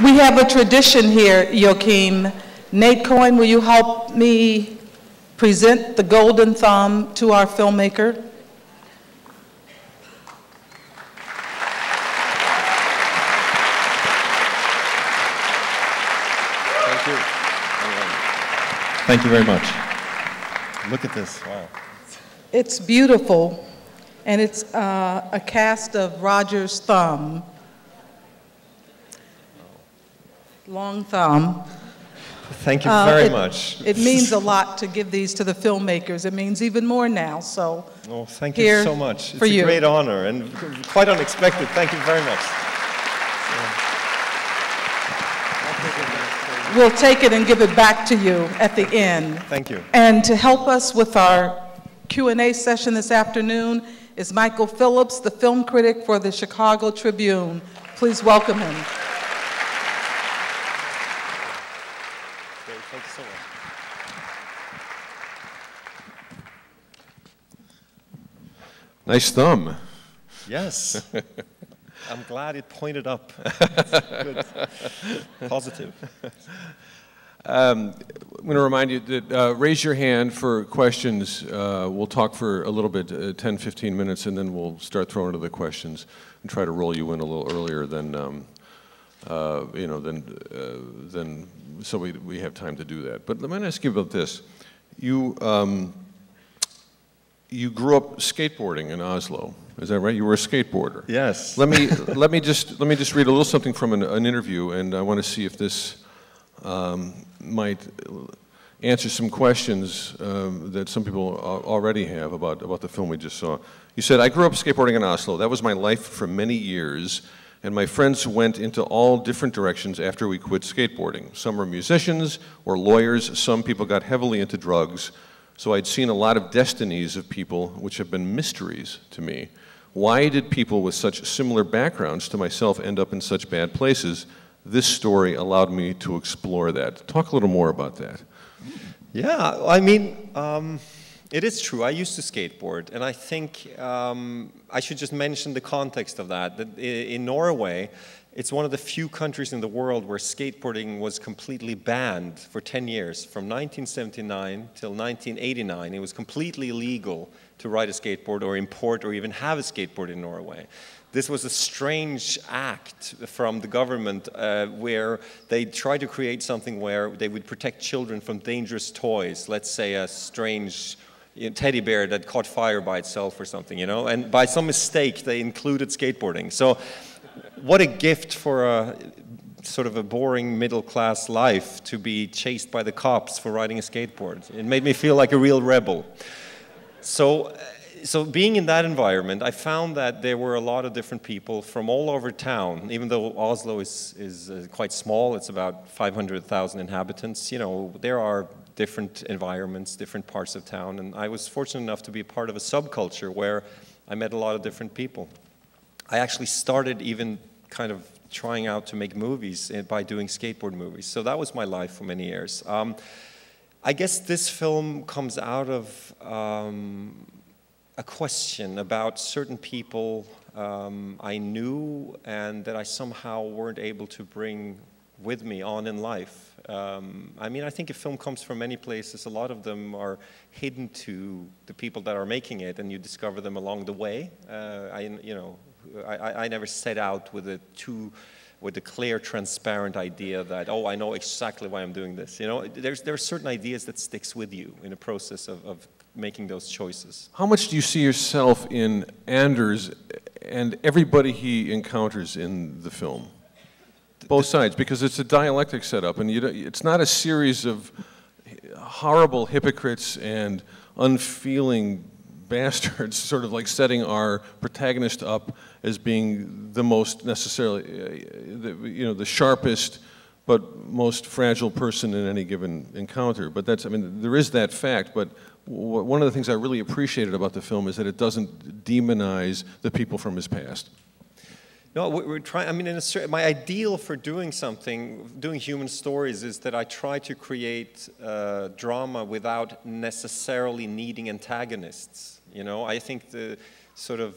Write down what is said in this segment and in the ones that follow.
We have a tradition here, Joachim. Nate Cohen, will you help me present the Golden Thumb to our filmmaker? Thank you. Thank you very much. Look at this. Wow. It's beautiful, and it's a cast of Roger's thumb. Long thumb. Thank you very much. It means a lot to give these to the filmmakers. It means even more now, so oh, thank you so much. It's a great honor and quite unexpected. Thank you very much. We'll take it and give it back to you at the end. Thank you. And to help us with our Q&A session this afternoon is Michael Phillips, the film critic for the Chicago Tribune. Please welcome him. Thank you so much. Nice thumb. Yes. I'm glad it pointed up. Good. Positive. I'm going to remind you that raise your hand for questions. We'll talk for a little bit, 10, 15 minutes, and then we'll start throwing to the questions and try to roll you in a little earlier than, so we have time to do that. But let me ask you about this. You grew up skateboarding in Oslo. Is that right? You were a skateboarder. Yes. Let me just read a little something from an interview, and I want to see if this might answer some questions that some people already have about the film we just saw. You said, "I grew up skateboarding in Oslo. That was my life for many years, and my friends went into all different directions after we quit skateboarding. Some were musicians or lawyers. Some people got heavily into drugs. So I'd seen a lot of destinies of people which have been mysteries to me. Why did people with such similar backgrounds to myself end up in such bad places? This story allowed me to explore that." Talk a little more about that. Yeah, I mean, it is true. I used to skateboard, and I think I should just mention the context of that. That in Norway, it's one of the few countries in the world where skateboarding was completely banned for 10 years. From 1979 till 1989, it was completely illegal to ride a skateboard or import or even have a skateboard in Norway. This was a strange act from the government where they tried to create something where they would protect children from dangerous toys, let's say a strange teddy bear that caught fire by itself or something, you know, and by some mistake they included skateboarding. So what a gift for a sort of a boring middle-class life to be chased by the cops for riding a skateboard. It made me feel like a real rebel. So being in that environment, I found that there were a lot of different people from all over town. Even though Oslo is quite small, it's about 500,000 inhabitants, you know, there are different environments, different parts of town, and I was fortunate enough to be part of a subculture where I met a lot of different people. I actually started even kind of trying out to make movies by doing skateboard movies. So that was my life for many years. I guess this film comes out of a question about certain people I knew and that I somehow weren't able to bring with me on in life. I mean, I think a film comes from many places. A lot of them are hidden to the people that are making it, and you discover them along the way. I never set out with a clear, transparent idea that, oh, I know exactly why I'm doing this. You know, there are certain ideas that sticks with you in the process of making those choices. How much do you see yourself in Anders and everybody he encounters in the film? Both sides, because it's a dialectic setup, and it's not a series of horrible hypocrites and unfeeling bastards sort of like setting our protagonist up as being the most necessarily, the sharpest but most fragile person in any given encounter. But that's, I mean, there is that fact, but one of the things I really appreciated about the film is that it doesn't demonize the people from his past. No, we're trying, I mean, my ideal for doing human stories is that I try to create drama without necessarily needing antagonists. You know, I think sort of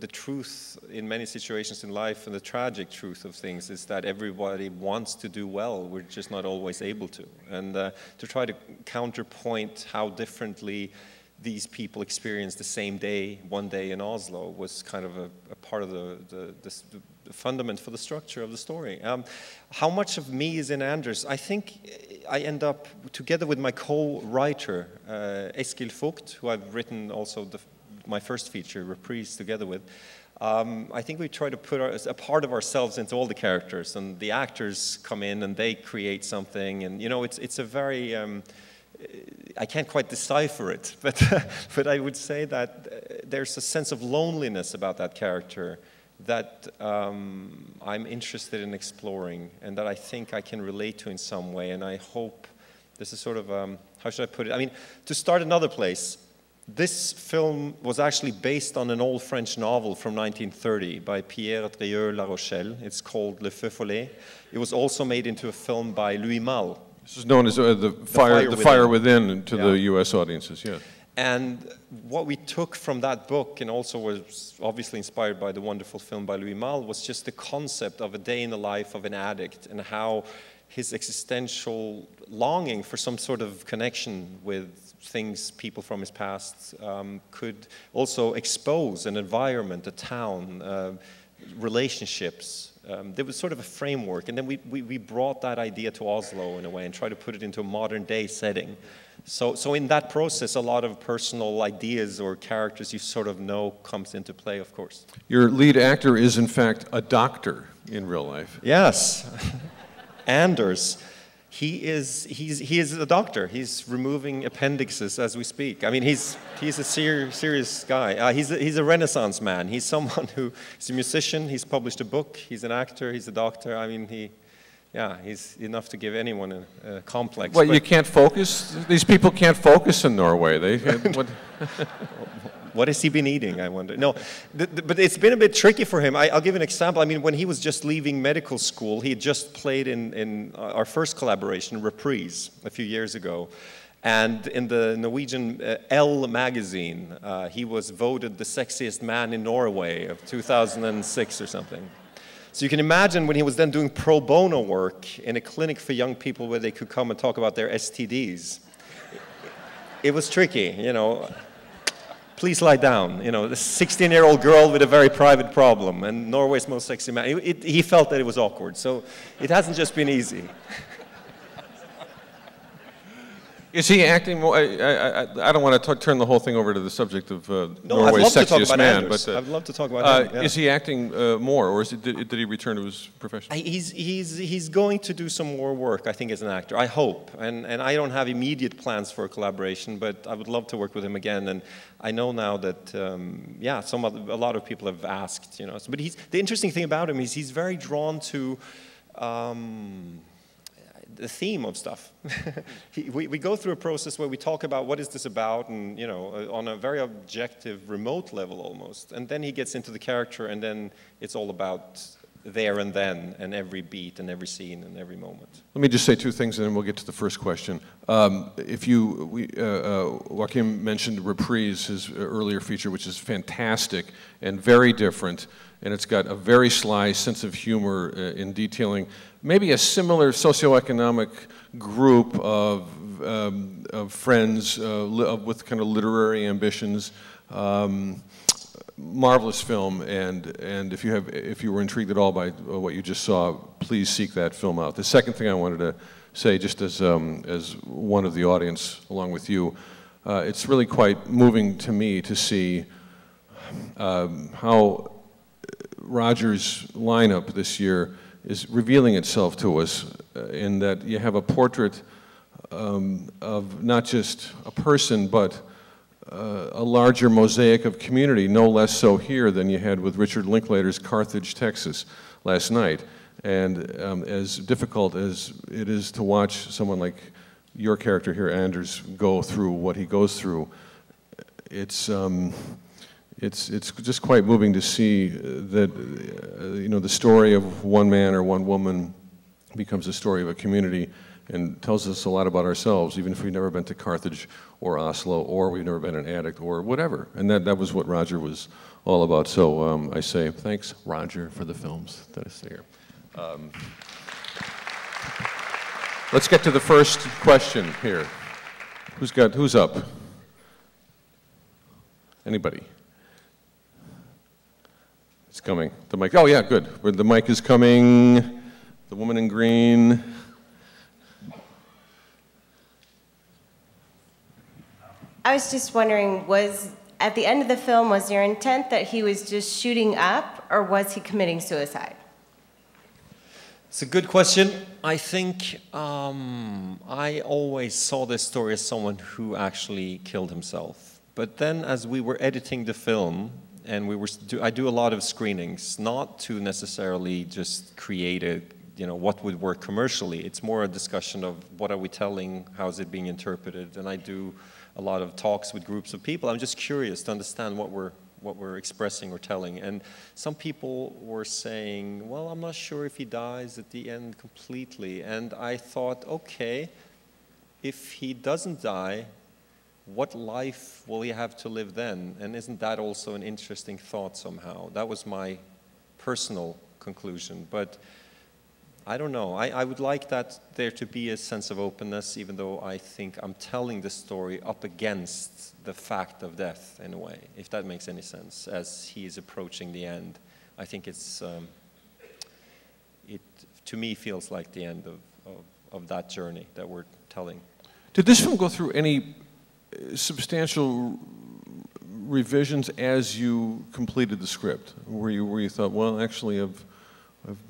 the truth in many situations in life, and the tragic truth of things is that everybody wants to do well, we're just not always able to. And to try to counterpoint how differently these people experience the same day, one day in Oslo, was kind of a part of the fundament for the structure of the story. How much of me is in Anders? I think I end up, together with my co-writer, Eskil Vogt, who I've written also my first feature, Reprise, together with. I think we try to put a part of ourselves into all the characters, and the actors come in and they create something, and you know, it's a very, I can't quite decipher it, but I would say that there's a sense of loneliness about that character that I'm interested in exploring, and that I think I can relate to in some way, and I hope this is sort of, how should I put it? I mean, to start another place, this film was actually based on an old French novel from 1930 by Pierre Drieux La Rochelle. It's called Le Feu Follet. It was also made into a film by Louis Malle. This is known as the Fire Within to the U.S. audiences, yeah. And what we took from that book, and also was obviously inspired by the wonderful film by Louis Malle, was just the concept of a day in the life of an addict, and how his existential longing for some sort of connection with things, people from his past, could also expose an environment, a town, relationships. There was sort of a framework, and then we brought that idea to Oslo in a way and tried to put it into a modern day setting. So in that process, a lot of personal ideas or characters you sort of know comes into play, of course. Your lead actor is, in fact, a doctor in real life. Yes. Anders. He's a doctor. He's removing appendixes as we speak. I mean, he's a serious guy. He's a Renaissance man. He's someone who is a musician. He's published a book. He's an actor. He's a doctor. I mean, he's enough to give anyone a complex. Well, you can't focus? These people can't focus in Norway. What has he been eating, I wonder? No, but it's been a bit tricky for him. I'll give an example. I mean, when he was just leaving medical school, he had just played in our first collaboration, Reprise, a few years ago. And in the Norwegian Elle magazine, he was voted the sexiest man in Norway of 2006 or something. So you can imagine when he was then doing pro bono work in a clinic for young people where they could come and talk about their STDs. It was tricky, you know. Please lie down, you know, the 16-year-old girl with a very private problem, and Norway's most sexy man. He felt that it was awkward, so it hasn't just been easy. Is he acting more? I don't want to turn the whole thing over to the subject of Norway's sexiest man, but I'd love to talk about him. Yeah. Is he acting more, or did he return to his profession? He's going to do some more work, I think, as an actor. I hope, and I don't have immediate plans for a collaboration, but I would love to work with him again. And I know now that a lot of people have asked, you know. But the interesting thing about him is he's very drawn to the theme of stuff. We go through a process where we talk about what is this about, and you know, on a very objective, remote level almost. And then he gets into the character, and then it's all about there and then, and every beat, and every scene, and every moment. Let me just say two things, and then we'll get to the first question. Joachim mentioned Reprise, his earlier feature, which is fantastic and very different, and it's got a very sly sense of humor in detailing maybe a similar socioeconomic group of friends with kind of literary ambitions. Marvelous film, and if you were intrigued at all by what you just saw, please seek that film out. The second thing I wanted to say, just as one of the audience along with you, it's really quite moving to me to see how Roger's lineup this year is revealing itself to us, in that you have a portrait of not just a person, but a larger mosaic of community, no less so here than you had with Richard Linklater's Carthage, Texas last night. And as difficult as it is to watch someone like your character here, Anders, go through what he goes through, it's just quite moving to see that you know, the story of one man or one woman becomes the story of a community, and tells us a lot about ourselves, even if we've never been to Carthage or Oslo, or we've never been an addict, or whatever. And that was what Roger was all about. So I say thanks, Roger, for the films that I see here. Let's get to the first question here. Who's up? Anybody? It's coming. The mic. Oh yeah, good. The mic is coming. The woman in green. I was just wondering, at the end of the film, was your intent that he was just shooting up, or was he committing suicide? It's a good question. I think I always saw this story as someone who actually killed himself. But then as we were editing the film, and I do a lot of screenings, not to necessarily just create what would work commercially. It's more a discussion of what are we telling, how is it being interpreted, and I do a lot of talks with groups of people. I'm just curious to understand what we're expressing or telling. And some people were saying, well, I'm not sure if he dies at the end completely. And I thought, okay, if he doesn't die, what life will he have to live then? And isn't that also an interesting thought somehow? That was my personal conclusion. But I don't know. I would like there to be a sense of openness, even though I think I'm telling the story up against the fact of death in a way, if that makes any sense, as he is approaching the end. I think it to me feels like the end of that journey that we're telling. Did this film go through any substantial revisions as you completed the script, where you thought, well, actually, I've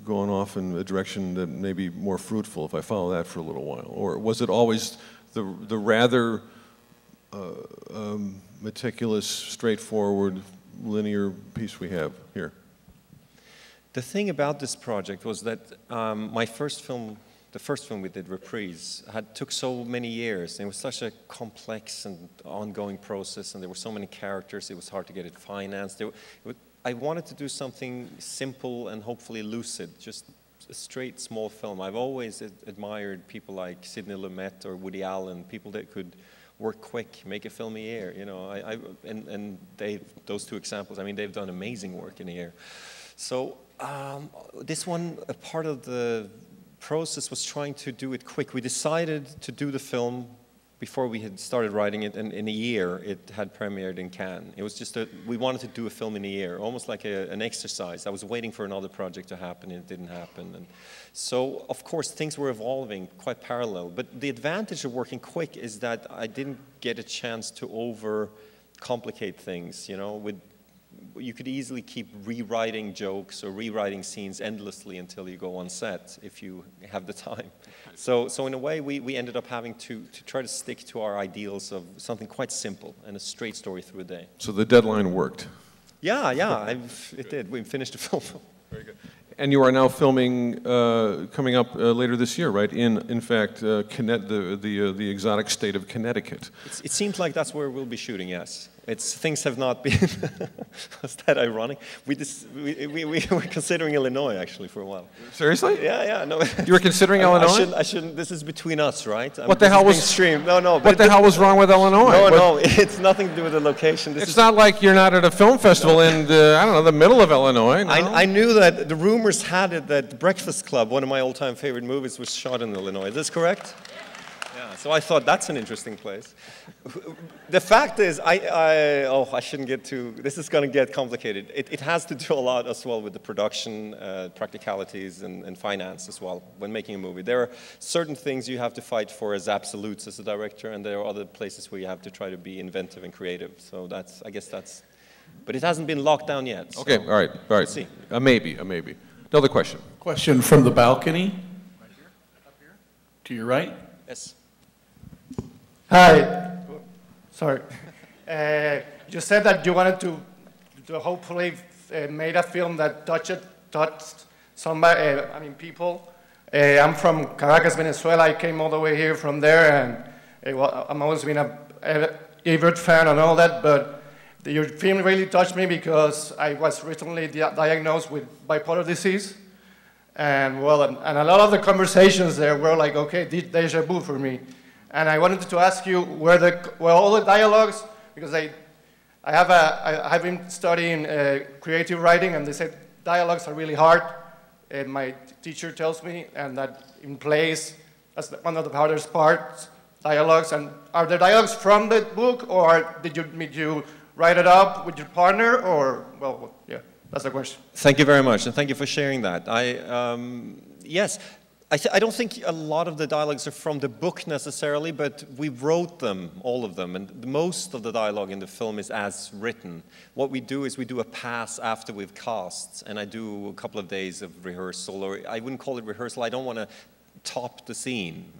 gone off in a direction that may be more fruitful if I follow that for a little while? Or was it always the rather meticulous, straightforward, linear piece we have here? The thing about this project was that my first film, the first film we did, Reprise, took so many years. And it was such a complex and ongoing process, and there were so many characters, it was hard to get it financed. I wanted to do something simple and hopefully lucid, just a straight, small film. I've always admired people like Sidney Lumet or Woody Allen, people that could work quick, make a film a year. And those two examples, I mean, they've done amazing work in a year. So this one, a part of the process was trying to do it quick. We decided to do the film before we had started writing it, and in a year it had premiered in Cannes. It was just we wanted to do a film in a year, almost like an exercise. I was waiting for another project to happen, and it didn't happen. And so, of course, things were evolving quite parallel. But the advantage of working quick is that I didn't get a chance to overcomplicate things. You could easily keep rewriting jokes or rewriting scenes endlessly until you go on set, if you have the time. So in a way, we ended up having to try to stick to our ideals of something quite simple and a straight story through a day. So the deadline worked? Yeah, it did. We finished the film. Very good. And you are now filming, coming up later this year, right? In fact, the exotic state of Connecticut. It seems like that's where we'll be shooting, yes. Things have not been, was that ironic? We were considering Illinois, actually, for a while. Seriously? Yeah, no. You were considering Illinois? I shouldn't, this is between us, right? What the hell was streamed? No. What the hell was wrong with Illinois? No, it's nothing to do with the location. It's not like you're not at a film festival in, I don't know, the middle of Illinois. No? I knew that the rumors had it that The Breakfast Club, one of my all-time favorite movies, was shot in Illinois. Is this correct? Yeah, so I thought that's an interesting place. The fact is, I shouldn't get too, this is going to get complicated. It has to do a lot as well with the production, practicalities, and finance as well when making a movie. There are certain things you have to fight for as absolutes as a director, and there are other places where you have to try to be inventive and creative. So I guess that's, but it hasn't been locked down yet. So okay, all right. Let's see. A maybe. Another question. Question from the balcony. Right here, up here. To your right. Yes. Hi. Sorry. You said that you wanted to hopefully made a film that touched somebody, people. I'm from Caracas, Venezuela. I came all the way here from there, and I'm always been a Ebert fan and all that, but your film really touched me because I was recently diagnosed with bipolar disease, And well, and a lot of the conversations there were like, okay, deja vu for me. And I wanted to ask you where all the dialogues, because I have been studying creative writing, and they said dialogues are really hard. And my teacher tells me, and that in plays, that's one of the hardest parts, dialogues. And are there dialogues from the book, or did you write it up with your partner, or, well, yeah, that's the question. Thank you very much, and thank you for sharing that. Yes, I don't think a lot of the dialogues are from the book necessarily, but we wrote them, all of them, and most of the dialogue in the film is as written. What we do is we do a pass after we've cast, and I do a couple of days of rehearsal, or I wouldn't call it rehearsal, I don't want to top the scene.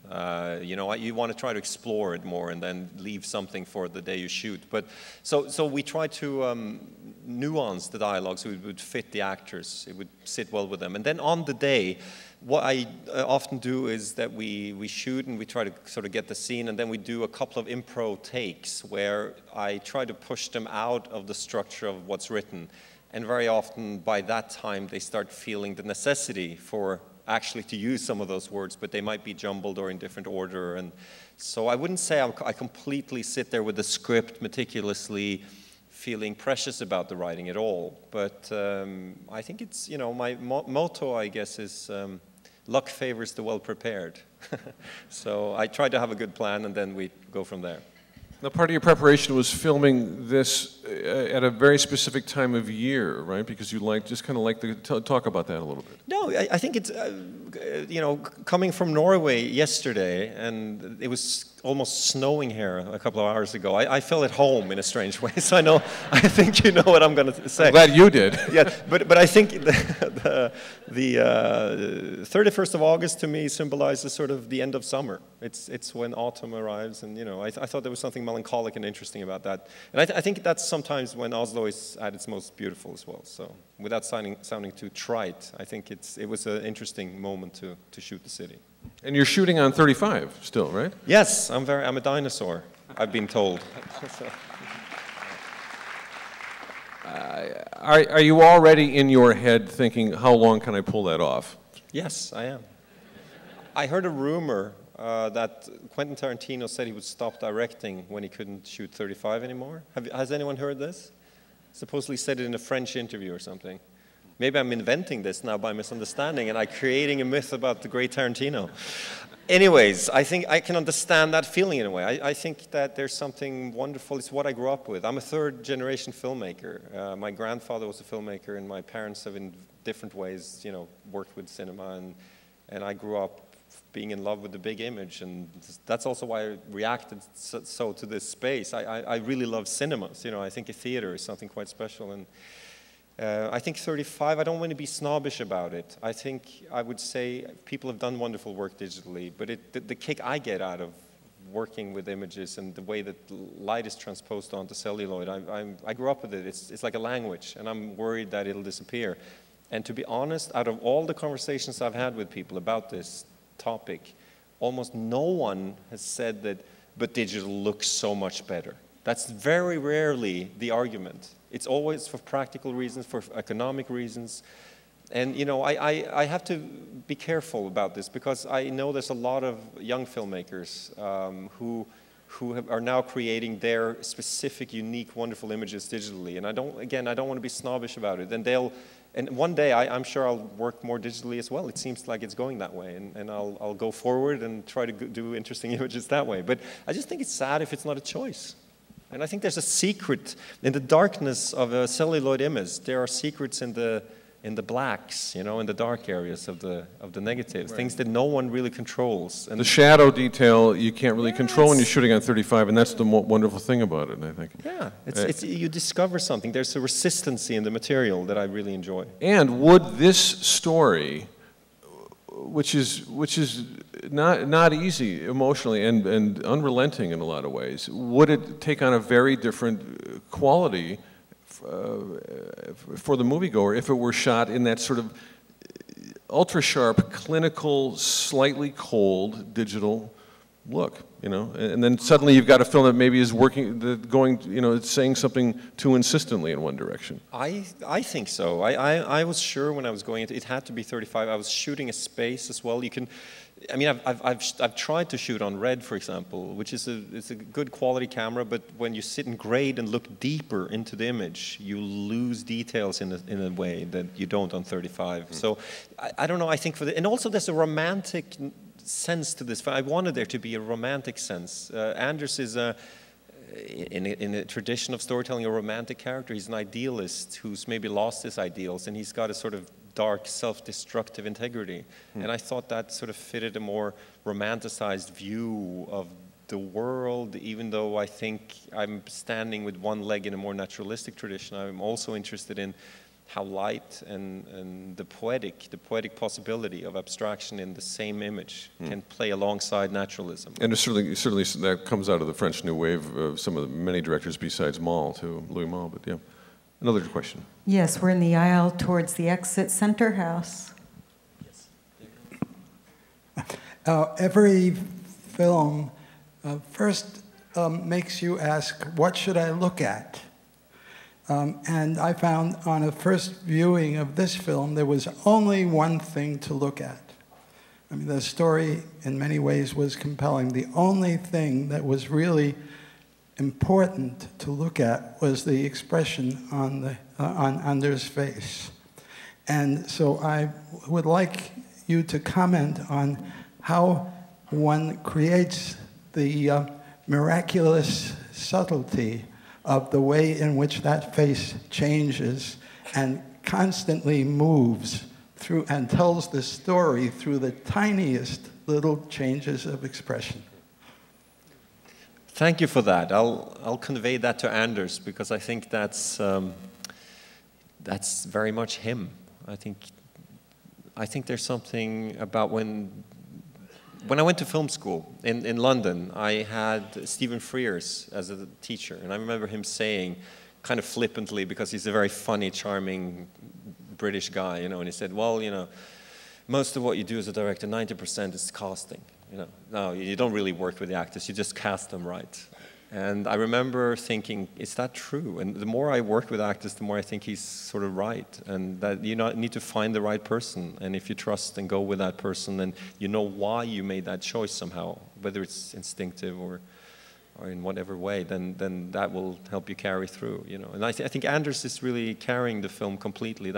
You know, you want to try to explore it more and then leave something for the day you shoot. But so we try to nuance the dialogue so it would fit the actors, it would sit well with them. And then on the day, what I often do is that we shoot and we try to sort of get the scene, and then we do a couple of improv takes where I try to push them out of the structure of what's written. And very often by that time they start feeling the necessity for actually to use some of those words, but they might be jumbled or in different order. And so I wouldn't say I completely sit there with the script meticulously feeling precious about the writing at all. But I think it's, you know, my motto, I guess, is luck favors the well-prepared. So I try to have a good plan, and then we go from there. Now, part of your preparation was filming this at a very specific time of year, right? Because you just kind of like to talk about that a little bit. No, I think it's, you know, coming from Norway yesterday, and it was almost snowing here a couple of hours ago. I felt at home in a strange way, so I think you know what I'm going to say. I'm glad you did. Yeah, but I think the 31st of August to me symbolizes sort of the end of summer. It's when autumn arrives, and you know, I thought there was something melancholic and interesting about that. And I think that's sometimes when Oslo is at its most beautiful as well. So without sounding too trite, I think it was an interesting moment to shoot the city. And you're shooting on 35 still, right? Yes, I'm a dinosaur, I've been told. Are you already in your head thinking, how long can I pull that off? Yes, I am. I heard a rumor that Quentin Tarantino said he would stop directing when he couldn't shoot 35 anymore. Has anyone heard this? Supposedly said it in a French interview or something. Maybe I'm inventing this now by misunderstanding, and I'm creating a myth about the great Tarantino. Anyways, I think I can understand that feeling in a way. I think that there's something wonderful. It's what I grew up with. I'm a third-generation filmmaker. My grandfather was a filmmaker, and my parents have, in different ways, you know, worked with cinema, and I grew up being in love with the big image, and that's also why I reacted so to this space. I really love cinemas. You know, I think a theater is something quite special, and I think 35, I don't want to be snobbish about it. I think I would say people have done wonderful work digitally, but the kick I get out of working with images and the way that light is transposed onto celluloid, I grew up with it. It's like a language, and I'm worried that it'll disappear. And to be honest, out of all the conversations I've had with people about this topic, almost no one has said that, but digital looks so much better. That's very rarely the argument. It's always for practical reasons, for economic reasons. And you know, I have to be careful about this because I know there's a lot of young filmmakers who are now creating their specific, unique, wonderful images digitally. And I don't want to be snobbish about it. And one day, I'm sure I'll work more digitally as well. It seems like it's going that way, and I'll go forward and try to do interesting images that way. But I just think it's sad if it's not a choice. And I think there's a secret in the darkness of a celluloid image. There are secrets in the blacks, you know, in the dark areas of the negatives, right. Things that no one really controls. And the shadow detail you can't really control when you're shooting on 35, and that's the wonderful thing about it, I think. Yeah, you discover something. There's a consistency in the material that I really enjoy. And would this story, which is not easy emotionally and unrelenting in a lot of ways, would it take on a very different quality for the moviegoer if it were shot in that sort of ultra-sharp, clinical, slightly cold digital look, you know, and then suddenly you've got a film that maybe is working, going, you know, it's saying something too insistently in one direction. I think so. I was sure when I was going into it had to be 35. I was shooting a space as well. You can, I mean, I've tried to shoot on red, for example, which is it's a good quality camera, but when you sit in grade and look deeper into the image, you lose details in a way that you don't on 35. So I don't know. I think and also there's a romantic sense to this. I wanted there to be a romantic sense. Anders is in a tradition of storytelling, a romantic character. He's an idealist who's maybe lost his ideals, and he's got a sort of dark, self-destructive integrity. And I thought that sort of fitted a more romanticized view of the world, even though I think I'm standing with one leg in a more naturalistic tradition. I'm also interested in how light and the poetic possibility of abstraction in the same image can play alongside naturalism. And certainly that comes out of the French New Wave of some of the many directors besides Malle, too, Louis Malle, but yeah. Another question. Yes, we're in the aisle towards the exit center house. Every film first makes you ask, what should I look at? And I found on a first viewing of this film, there was only one thing to look at. I mean, the story in many ways was compelling. The only thing that was really important to look at was the expression on Anders' face. And so I would like you to comment on how one creates the miraculous subtlety of the way in which that face changes and constantly moves through and tells the story through the tiniest little changes of expression. Thank you for that. I'll convey that to Anders because I think that's very much him. I think there's something about when I went to film school in London, I had Stephen Frears as a teacher, and I remember him saying, kind of flippantly, because he's a very funny, charming British guy, you know, and he said, well, you know, most of what you do as a director, 90% is casting. You know, no, you don't really work with the actors, you just cast them right. And I remember thinking, is that true? And the more I work with actors, the more I think he's sort of right. And that you need to find the right person. And if you trust and go with that person, and you know why you made that choice somehow, whether it's instinctive or in whatever way, then that will help you carry through. You know, and I think Anders is really carrying the film completely.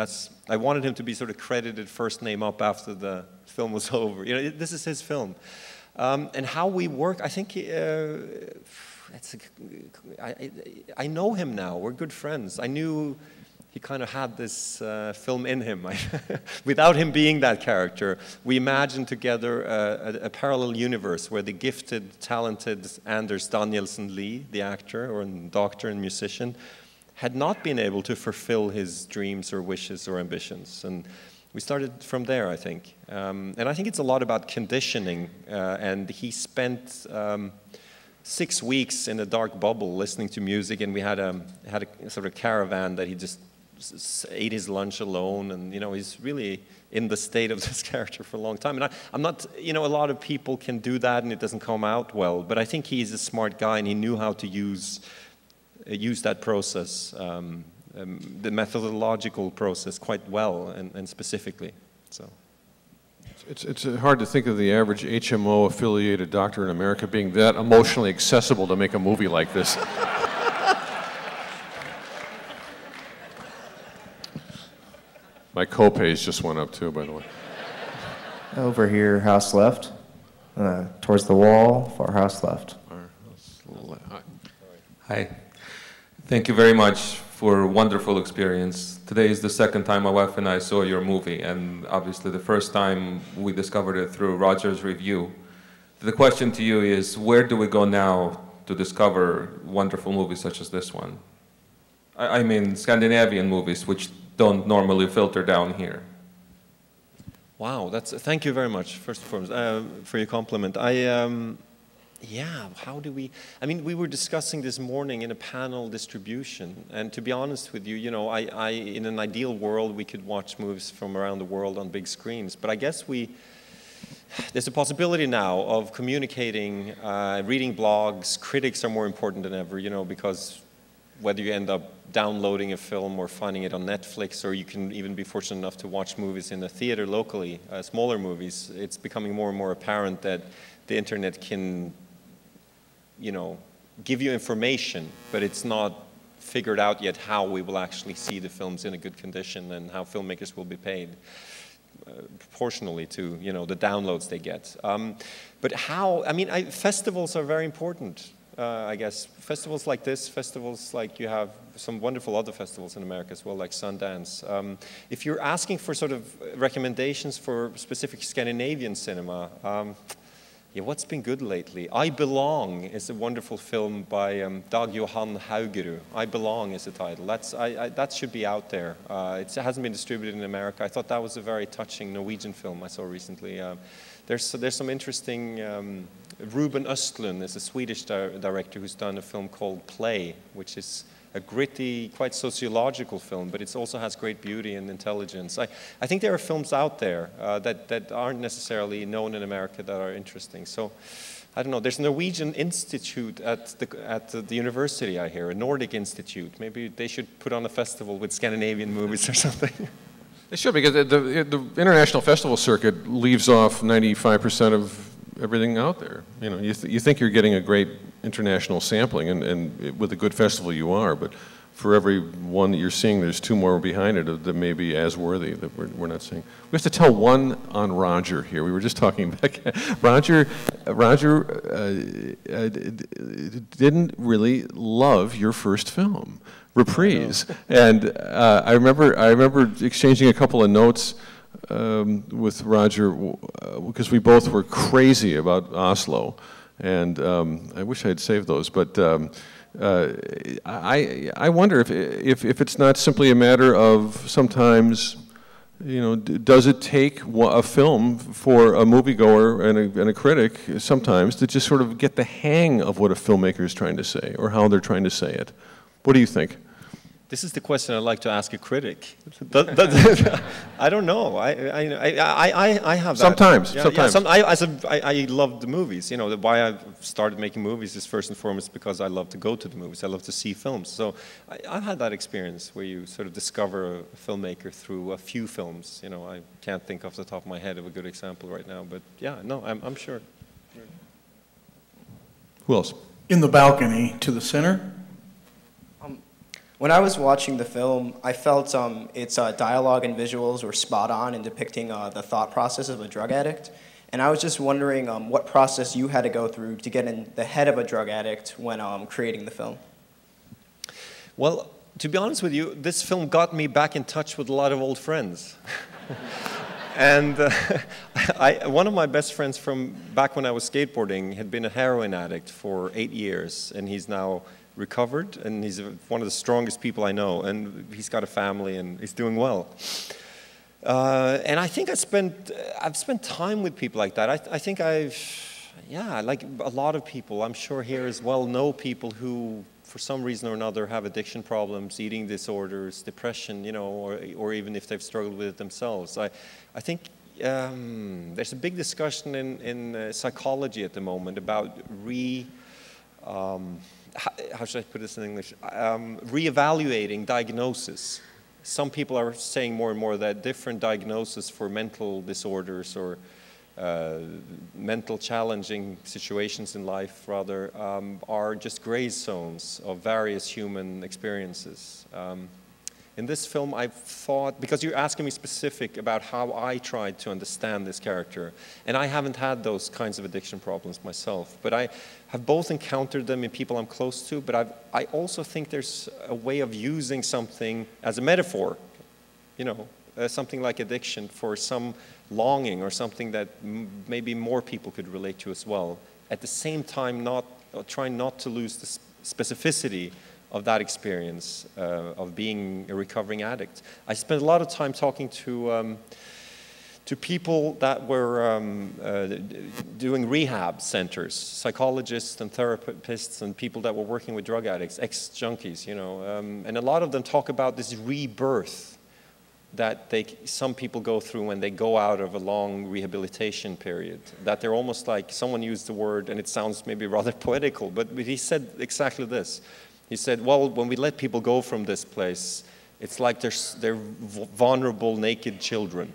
I wanted him to be sort of credited first name up after the film was over. You know, this is his film, and how we work. I think. I know him now. We're good friends. I knew he kind of had this film in him. Without him being that character, we imagined together a parallel universe where the gifted, talented Anders Danielsen Lee, the actor or doctor and musician, had not been able to fulfill his dreams or wishes or ambitions. And we started from there, I think. And I think it's a lot about conditioning. And he spent 6 weeks in a dark bubble listening to music, and we had a sort of caravan that he just ate his lunch alone, and you know, he's really in the state of this character for a long time. And I'm not, you know, a lot of people can do that and it doesn't come out well, but I think he's a smart guy and he knew how to use that process, the methodological process quite well and specifically, so. It's hard to think of the average HMO-affiliated doctor in America being that emotionally accessible to make a movie like this. My co-pays just went up too, by the way. Over here, house left. Towards the wall, far house left. Hi. Thank you very much for a wonderful experience. Today is the second time my wife and I saw your movie, and obviously the first time we discovered it through Roger's review. The question to you is, where do we go now to discover wonderful movies such as this one? I mean Scandinavian movies, which don't normally filter down here. Wow, thank you very much, first and foremost, for your compliment. Yeah, how do we, I mean, we were discussing this morning in a panel distribution, and to be honest with you, you know, in an ideal world, we could watch movies from around the world on big screens, but I guess there's a possibility now of communicating, reading blogs. Critics are more important than ever, you know, because whether you end up downloading a film or finding it on Netflix, or you can even be fortunate enough to watch movies in a theater locally, smaller movies, it's becoming more and more apparent that the internet can, you know, give you information, but it's not figured out yet how we will actually see the films in a good condition and how filmmakers will be paid proportionally to, you know, the downloads they get. But how, I mean, festivals are very important. I guess festivals like this, festivals like you have some wonderful other festivals in America as well, like Sundance. If you're asking for sort of recommendations for specific Scandinavian cinema, yeah, what's been good lately? I Belong is a wonderful film by Dag Johan Haugerud. I Belong is the title. That should be out there. It hasn't been distributed in America. I thought that was a very touching Norwegian film I saw recently. There's some interesting, Ruben Östlund is a Swedish director who's done a film called Play, which is a gritty, quite sociological film, but it also has great beauty and intelligence. I think there are films out there that aren't necessarily known in America that are interesting. So, I don't know, there's a Norwegian institute at the university, I hear, a Nordic institute. Maybe they should put on a festival with Scandinavian movies or something. They should, because the international festival circuit leaves off 95% of everything out there. You know, you think you're getting a great international sampling, and with a good festival you are, but for every one that you're seeing, there's two more behind it that may be as worthy that we're not seeing. We have to tell one on Roger here. We were just talking back. Roger didn't really love your first film, Reprise, and I remember exchanging a couple of notes with Roger because we both were crazy about Oslo, and I wish I had saved those, but I wonder if it's not simply a matter of sometimes, you know, does it take a film for a moviegoer and a critic sometimes to just sort of get the hang of what a filmmaker is trying to say or how they're trying to say it? What do you think? This is the question I'd like to ask a critic. I don't know. I have that. Sometimes. Yeah, sometimes. Yeah, I love the movies. You know, why I've started making movies is first and foremost because I love to go to the movies. I love to see films. So I've had that experience where you sort of discover a filmmaker through a few films. You know, I can't think off the top of my head of a good example right now. But yeah, no, I'm sure. Who else? In the balcony to the center. When I was watching the film, I felt its dialogue and visuals were spot on in depicting the thought process of a drug addict. And I was just wondering what process you had to go through to get in the head of a drug addict when creating the film. Well, to be honest with you, this film got me back in touch with a lot of old friends. And one of my best friends from back when I was skateboarding had been a heroin addict for 8 years, and he's now recovered, and he's one of the strongest people I know, and he's got a family, and he's doing well. And I think I've spent time with people like that. I think like a lot of people, I'm sure here as well, know people who, for some reason or another, have addiction problems, eating disorders, depression, you know, or even if they've struggled with it themselves. I think there's a big discussion in psychology at the moment about how should I put this in English? Reevaluating diagnosis. Some people are saying more and more that different diagnoses for mental disorders or mental challenging situations in life, rather, are just gray zones of various human experiences. In this film, I thought, because you're asking me specific about how I tried to understand this character, and I haven't had those kinds of addiction problems myself, but I have both encountered them in people I'm close to, but I also think there's a way of using something as a metaphor, you know, something like addiction for some longing or something that maybe more people could relate to as well. At the same time, trying not to lose the specificity of that experience of being a recovering addict. I spent a lot of time talking to people that were doing rehab centers, psychologists and therapists and people that were working with drug addicts, ex-junkies, you know, and a lot of them talk about this rebirth that some people go through when they go out of a long rehabilitation period, that they're almost like, someone used the word, and it sounds maybe rather poetical, but he said exactly this. He said, well, when we let people go from this place, it's like they're vulnerable, naked children.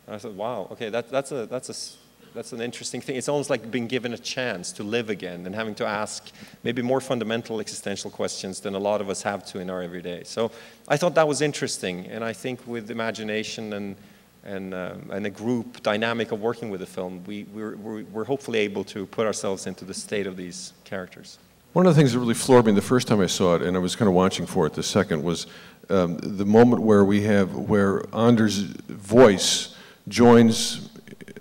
I said, wow, okay, that's an interesting thing. It's almost like being given a chance to live again and having to ask maybe more fundamental existential questions than a lot of us have to in our everyday. So I thought that was interesting, and I think with imagination and a group dynamic of working with the film, we're hopefully able to put ourselves into the state of these characters. One of the things that really floored me the first time I saw it, and I was kind of watching for it the second, was the moment where Anders' voice joins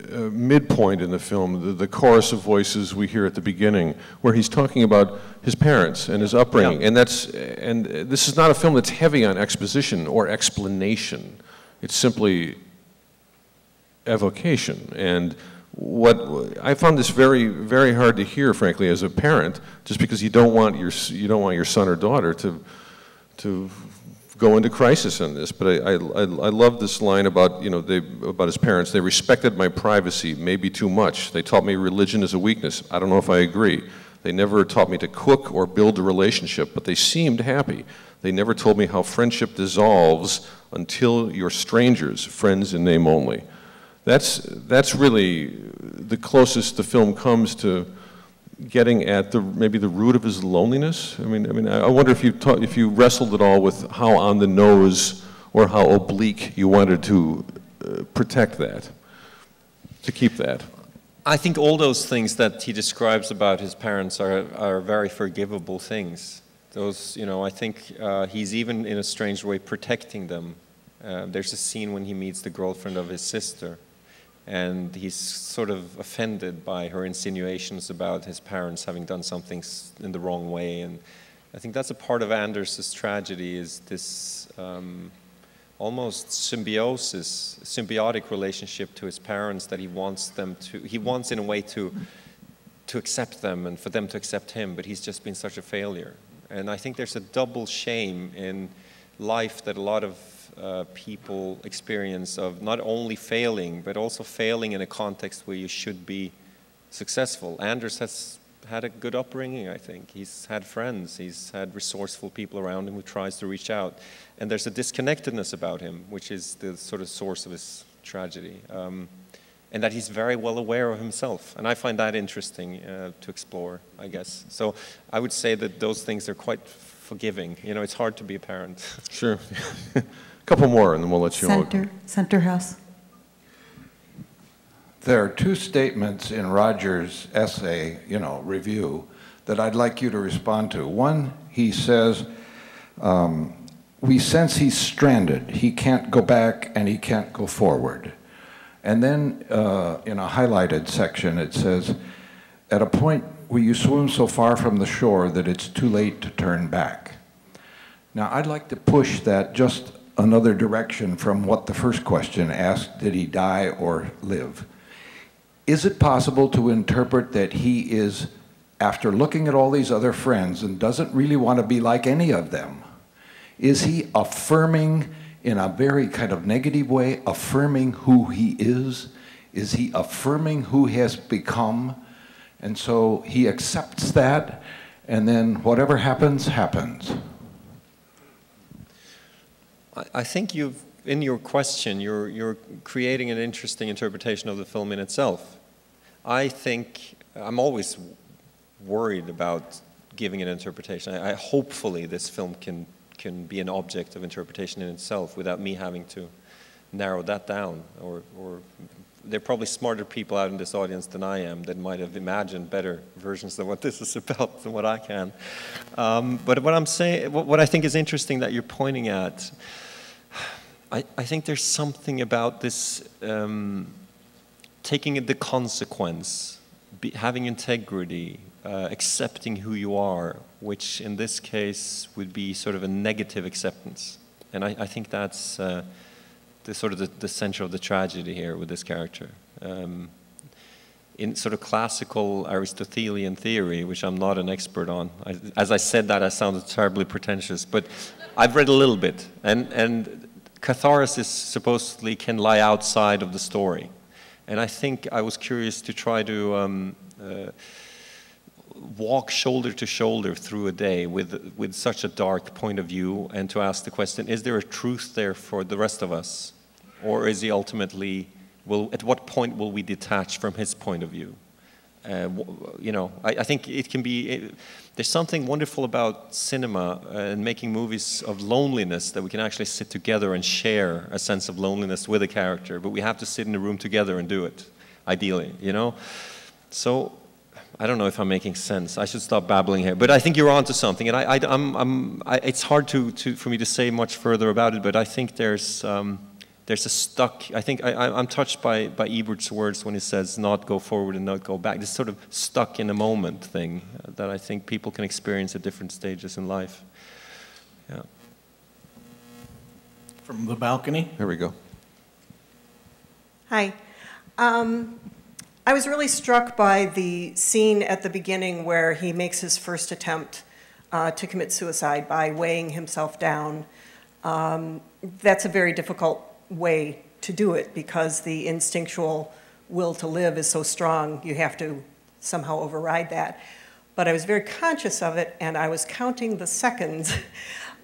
midpoint in the film, the chorus of voices we hear at the beginning, where he's talking about his parents and his upbringing. Yeah. And this is not a film that's heavy on exposition or explanation. It's simply evocation. And what I found this very, very hard to hear, frankly, as a parent, just because you don't want your son or daughter to go into crisis on this. But I love this line about, about his parents. They respected my privacy, maybe too much. They taught me religion is a weakness. I don't know if I agree. They never taught me to cook or build a relationship, but they seemed happy. They never told me how friendship dissolves until you're strangers, friends in name only. That's really the closest the film comes to getting at maybe the root of his loneliness. I wonder if you wrestled at all with how on the nose or how oblique you wanted to protect that, to keep that. I think all those things that he describes about his parents are very forgivable things. Those, I think he's even in a strange way protecting them. There's a scene when he meets the girlfriend of his sister, and he's sort of offended by her insinuations about his parents having done something in the wrong way. And I think that's a part of Anders' tragedy, is this almost symbiotic relationship to his parents that he wants in a way to accept them and for them to accept him, but he's just been such a failure. And I think there's a double shame in life that a lot of people experience, of not only failing, but also failing in a context where you should be successful. Anders has had a good upbringing, I think. He's had friends, he's had resourceful people around him who tries to reach out. And there's a disconnectedness about him, which is the sort of source of his tragedy. And that he's very well aware of himself. And I find that interesting to explore, I guess. So I would say that those things are quite forgiving. It's hard to be a parent. Sure. A couple more, and then we'll let you know. Center House. There are two statements in Roger's essay, review, that I'd like you to respond to. One, he says, we sense he's stranded. He can't go back and he can't go forward. And then in a highlighted section, it says, at a point where you swim so far from the shore that it's too late to turn back. Now, I'd like to push that just another direction from what the first question asked, did he die or live? Is it possible to interpret that he is, after looking at all these other friends and doesn't really want to be like any of them, is he affirming in a very kind of negative way, affirming who he is? Is he affirming who he has become? And so he accepts that, and then whatever happens, happens. I think in your question, you're creating an interesting interpretation of the film in itself. I think I'm always worried about giving an interpretation. Hopefully this film can be an object of interpretation in itself without me having to narrow that down. Or there are probably smarter people out in this audience than I am that might have imagined better versions of what this is about than what I can. But what I think is interesting that you're pointing at, I think there's something about this taking the consequence, having integrity, accepting who you are, which in this case would be sort of a negative acceptance. And I think that's the center of the tragedy here with this character. In sort of classical Aristotelian theory, which I'm not an expert on, as I said that, I sounded terribly pretentious, but I've read a little bit. And catharsis supposedly can lie outside of the story. And I think I was curious to try to walk shoulder to shoulder through a day with such a dark point of view, and to ask the question, is there a truth there for the rest of us? Or is he ultimately, at what point will we detach from his point of view? You know, I think it can be, there's something wonderful about cinema and making movies of loneliness, that we can actually sit together and share a sense of loneliness with a character, but we have to sit in a room together and do it, ideally, you know? So, I don't know if I'm making sense. I should stop babbling here, but I think you're onto something, and it's hard for me to say much further about it, but I think there's a stuck, I think I'm touched by Ebert's words when he says not go forward and not go back. This sort of stuck in a moment thing that I think people can experience at different stages in life. Yeah. From the balcony. There we go. Hi. I was really struck by the scene at the beginning where he makes his first attempt to commit suicide by weighing himself down. That's a very difficult way to do it because the instinctual will to live is so strong, you have to somehow override that. But I was very conscious of it, and I was counting the seconds.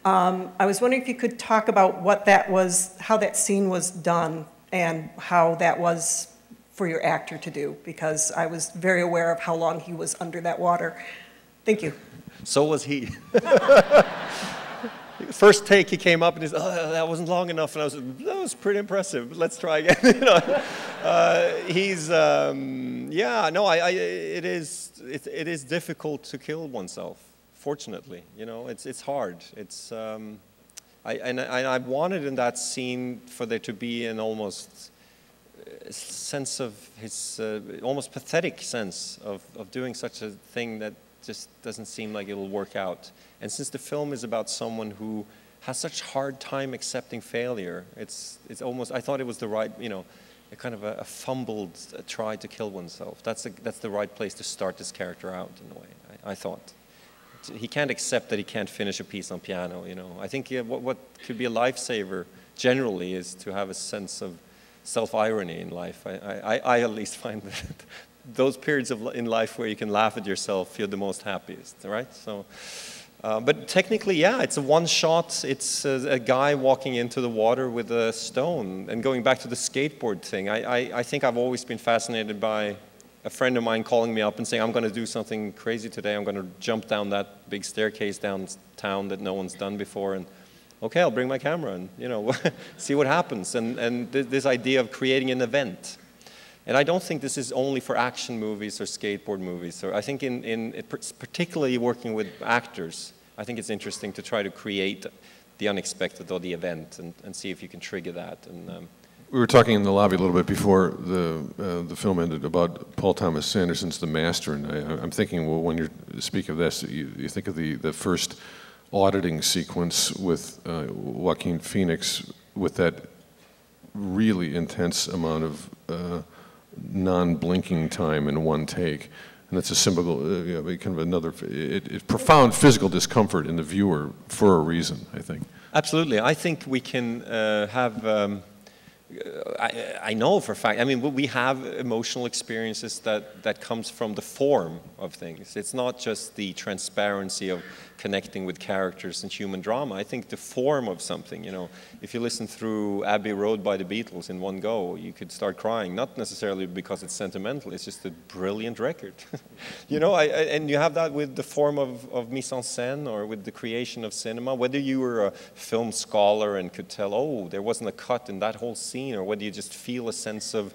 I was wondering if you could talk about what that was, how that scene was done, and how that was for your actor to do, because I was very aware of how long he was under that water. Thank you. So was he. First take, he came up and he said, "Oh, that wasn't long enough," and I was like, "That was pretty impressive. Let's try again." You know, yeah, no, it is difficult to kill oneself. Fortunately, you know, it's hard. It's I wanted in that scene for there to be an almost sense of his almost pathetic sense of doing such a thing that just doesn't seem like it'll work out. And since the film is about someone who has such hard time accepting failure, it's almost, I thought it was the right, you know, a kind of a fumbled try to kill oneself. That's the right place to start this character out, in a way, I thought. He can't accept that he can't finish a piece on piano, you know. I think what could be a lifesaver generally is to have a sense of self-irony in life. I at least find that those periods in life where you can laugh at yourself feel the most happiest, right? So, but technically, yeah, it's a one-shot. It's a guy walking into the water with a stone. And going back to the skateboard thing, I think I've always been fascinated by a friend of mine calling me up and saying, "I'm going to do something crazy today. I'm going to jump down that big staircase downtown that no one's done before." And okay, I'll bring my camera and, you know, see what happens. And this idea of creating an event. And I don't think this is only for action movies or skateboard movies. So I think particularly working with actors, I think it's interesting to try to create the unexpected or the event and see if you can trigger that. And we were talking in the lobby a little bit before the film ended about Paul Thomas Sanderson's The Master, and I'm thinking, well, when you speak of this, you think of the first auditing sequence with Joaquin Phoenix with that really intense amount of non-blinking time in one take, and that's a symbol, kind of another profound physical discomfort in the viewer for a reason, I think. Absolutely, I think we can have. I know for a fact, I mean, we have emotional experiences that comes from the form of things. It's not just the transparency of connecting with characters and human drama. I think the form of something, you know, if you listen through Abbey Road by the Beatles in one go, you could start crying, not necessarily because it's sentimental, it's just a brilliant record. You know, and you have that with the form of mise en scène or with the creation of cinema, whether you were a film scholar and could tell, oh, there wasn't a cut in that whole scene, or whether you just feel a sense of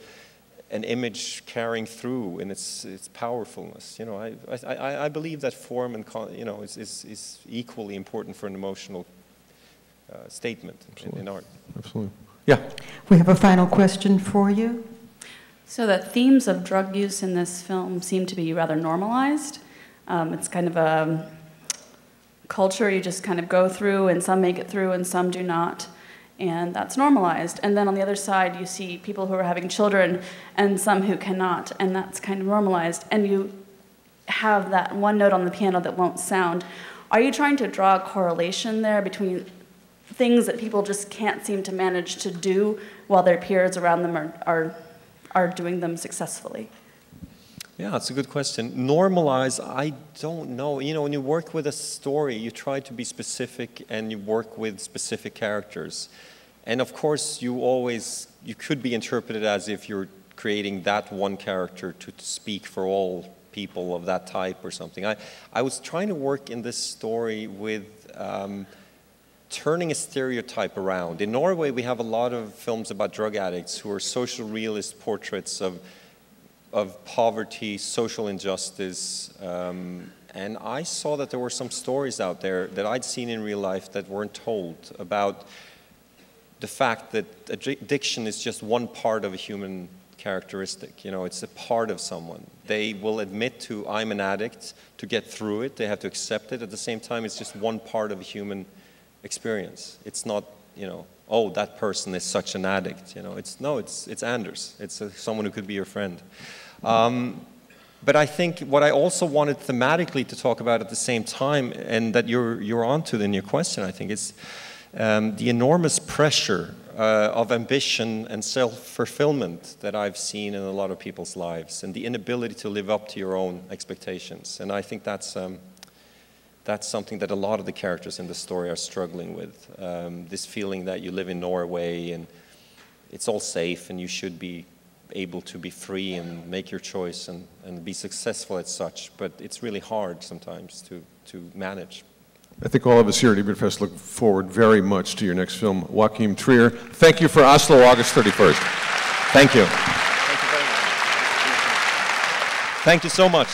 an image carrying through in its powerfulness. You know, I believe that form and, you know, is equally important for an emotional statement in art. Absolutely. Yeah. We have a final question for you. So the themes of drug use in this film seem to be rather normalized. It's kind of a culture you just kind of go through, and some make it through and some do not. And that's normalized. And then on the other side, you see people who are having children and some who cannot, and that's kind of normalized. And you have that one note on the piano that won't sound. Are you trying to draw a correlation there between things that people just can't seem to manage to do while their peers around them are doing them successfully? Yeah, that's a good question. Normalize, I don't know. You know, when you work with a story, you try to be specific and you work with specific characters. And of course, you could be interpreted as if you're creating that one character to speak for all people of that type or something. I was trying to work in this story with turning a stereotype around. In Norway, we have a lot of films about drug addicts who are social realist portraits of poverty, social injustice, and I saw that there were some stories out there that I'd seen in real life that weren't told about the fact that addiction is just one part of a human characteristic. You know, it's a part of someone. They will admit to, I'm an addict, to get through it. They have to accept it. At the same time, it's just one part of a human experience. It's not, you know, oh, that person is such an addict. You know, it's Anders. It's someone who could be your friend. But I think what I also wanted thematically to talk about at the same time, and that you're onto in your question, I think, is the enormous pressure of ambition and self-fulfillment that I've seen in a lot of people's lives, and the inability to live up to your own expectations. And I think that's something that a lot of the characters in the story are struggling with. This feeling that you live in Norway and it's all safe and you should be able to be free and make your choice and be successful as such, but it's really hard sometimes to manage. I think all of us here at Ebertfest look forward very much to your next film, Joachim Trier. Thank you for Oslo, August 31st. Thank you. Thank you very much. Thank you so much.